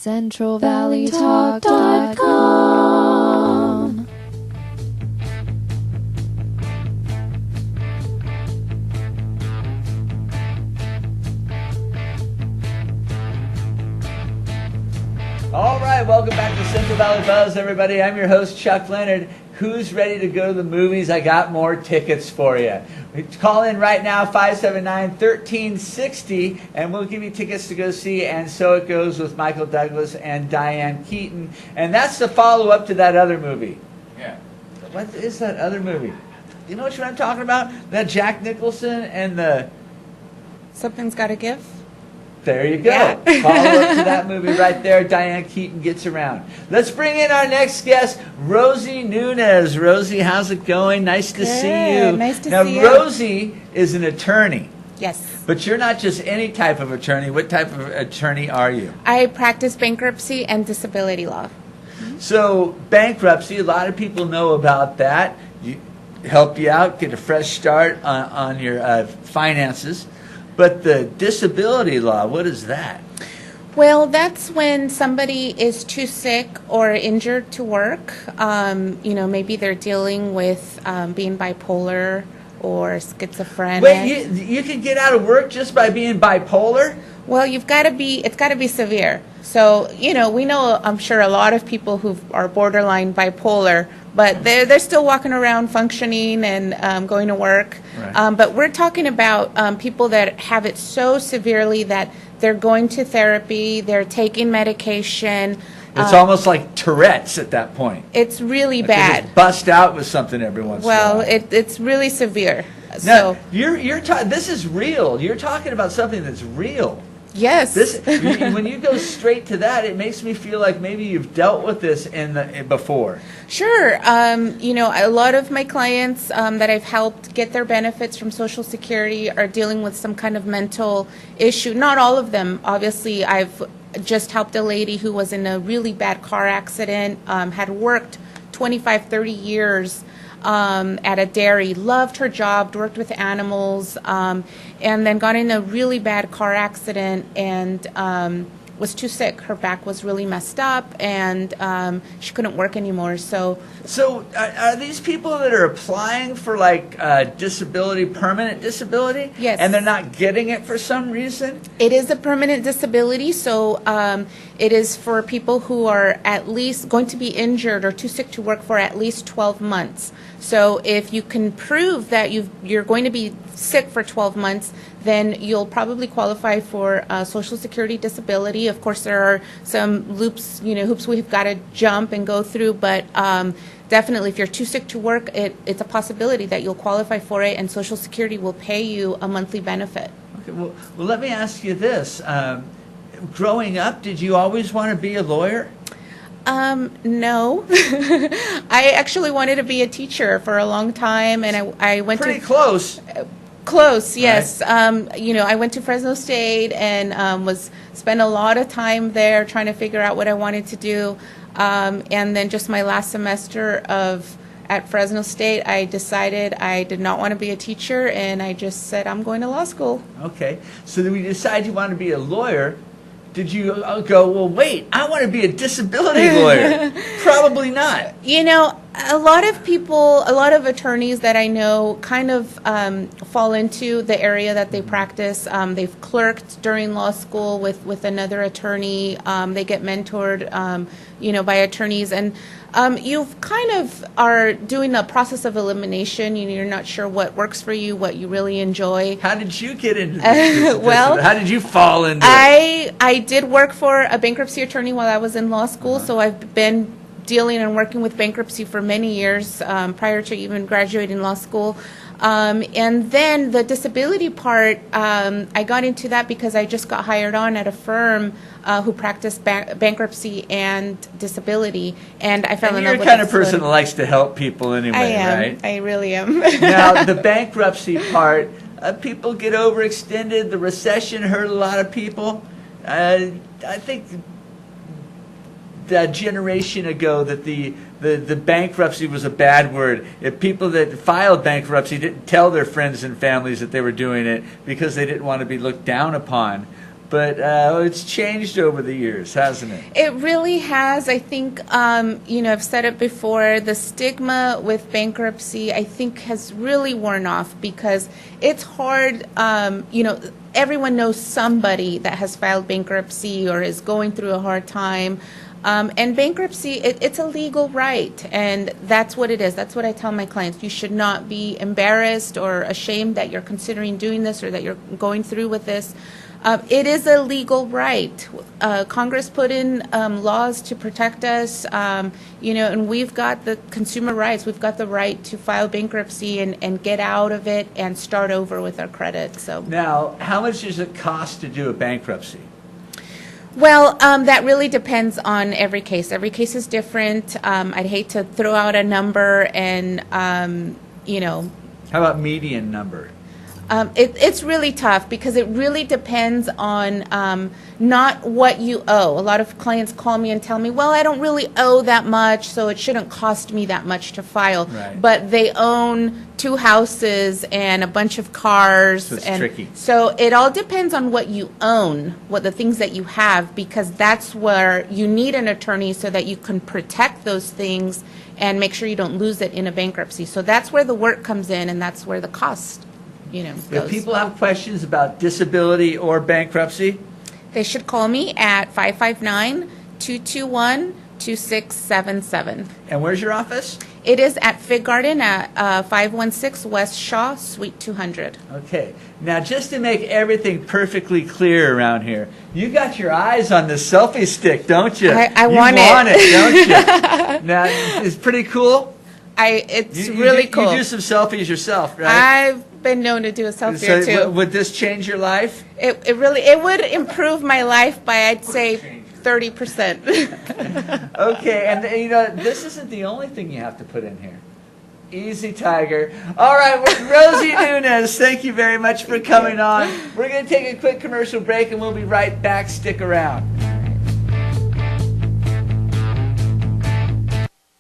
CentralValleyTalk.com. All right, welcome back to Central Valley Buzz, everybody. I'm your host, Chuck Leonard. Who's ready to go to the movies? I got more tickets for you. Call in right now, 579-1360, and we'll give you tickets to go see And So It Goes with Michael Douglas and Diane Keaton. And that's the follow-up to that other movie. Yeah. What is that other movie? You know what I'm talking about? That Jack Nicholson and the... Something's Gotta Give? There you go. Yeah. Follow up to that movie right there. Diane Keaton gets around. Let's bring in our next guest, Rosie Nunez. Rosie, how's it going? Nice to see you. Nice to now, see you. Rosie is an attorney. Yes. But you're not just any type of attorney. What type of attorney are you? I practice bankruptcy and disability law. So, bankruptcy, a lot of people know about that. You help you out, get a fresh start on your finances. But the disability law, what is that? Well, that's when somebody is too sick or injured to work. Maybe they're dealing with being bipolar or schizophrenic. Wait, you can get out of work just by being bipolar? Well, it's got to be severe. So, we know, I'm sure, a lot of people who are borderline bipolar, but they're still walking around functioning and going to work. Right. But we're talking about people that have it so severely that they're going to therapy, they're taking medication. It's almost like Tourette's at that point. It's really Like they bad. just bust out with something every once in a while. It's really severe. Now, So this is real. You're talking about something that's real. yes. When you go straight to that, it makes me feel like maybe you've dealt with this before. Sure. A lot of my clients that I've helped get their benefits from Social Security are dealing with some kind of mental issue. Not all of them. Obviously, I've just helped a lady who was in a really bad car accident, had worked 25, 30 years at a dairy, loved her job, worked with animals, and then got in a really bad car accident and was too sick. Her back was really messed up, and she couldn't work anymore. So are these people that are applying for disability, permanent disability? Yes. And they're not getting it for some reason? it is a permanent disability, so it is for people who are at least going to be injured or too sick to work for at least 12 months. So if you can prove that you're going to be sick for 12 months, then you'll probably qualify for Social Security disability. Of course, there are some hoops we've got to jump and go through, but definitely if you're too sick to work, it's a possibility that you'll qualify for it, and Social Security will pay you a monthly benefit. Okay, well, let me ask you this. Growing up, did you always want to be a lawyer? No. I actually wanted to be a teacher for a long time, and I went Pretty to... close. Close, yes. Right. I went to Fresno State and spent a lot of time there trying to figure out what I wanted to do. And then just my last semester at Fresno State, I decided I did not want to be a teacher, and I just said, I'm going to law school. Okay. So then we decide you want to be a lawyer. Did you go, well, wait, I want to be a disability lawyer? Probably not. A lot of attorneys that I know kind of fall into the area that they practice. They've clerked during law school with another attorney. They get mentored, by attorneys. And you kind of are doing a process of elimination. You're not sure what works for you, what you really enjoy. How did you get into this? Well, how did you fall into it? I did work for a bankruptcy attorney while I was in law school, so I've been dealing and working with bankruptcy for many years prior to even graduating law school. And then the disability part, I got into that because I just got hired on at a firm who practiced bankruptcy and disability, and I fell in love with it. You're the kind of person that likes to help people anyway, I am. right? I really am. Now, the bankruptcy part, people get overextended. The recession hurt a lot of people. I think a generation ago that the bankruptcy was a bad word. If people that filed bankruptcy didn't tell their friends and families that they were doing it because they didn't want to be looked down upon. but it's changed over the years, hasn't it? It really has. I think, I've said it before, the stigma with bankruptcy, I think, has really worn off because it's hard, everyone knows somebody that has filed bankruptcy or is going through a hard time. And bankruptcy, it's a legal right, and that's what it is. That's what I tell my clients. You should not be embarrassed or ashamed that you're considering doing this or that you're going through with this. It is a legal right. Congress put in laws to protect us, and we've got the consumer rights. We've got the right to file bankruptcy and get out of it and start over with our credit. So now, how much does it cost to do a bankruptcy? Well, that really depends on every case. Every case is different. I'd hate to throw out a number and, How about median number? It's really tough because it really depends on not what you owe. A lot of clients call me and tell me, well, I don't really owe that much, so it shouldn't cost me that much to file. Right. But they own 2 houses and a bunch of cars. So it's and tricky. So it all depends on what you own, what the things that you have, because that's where you need an attorney so that you can protect those things and make sure you don't lose it in a bankruptcy. So that's where the work comes in, and that's where the cost goes. If people have questions about disability or bankruptcy, They should call me at 559-221-2677. and where's your office? It is at Fig Garden at 516 West Shaw, Suite 200. Okay. Now, just to make everything perfectly clear around here, you got your eyes on the selfie stick, don't you? I you want want it. it, don't you? Now, it's pretty cool. It's really cool. You do some selfies yourself, right? I've been known to do a selfie or two. Would this change your life? It would improve my life by, I'd say, 30%. Okay, and this isn't the only thing you have to put in here. Easy, Tiger. All right, Rosie Nunez, thank you very much for coming on. We're going to take a quick commercial break, and we'll be right back. Stick around.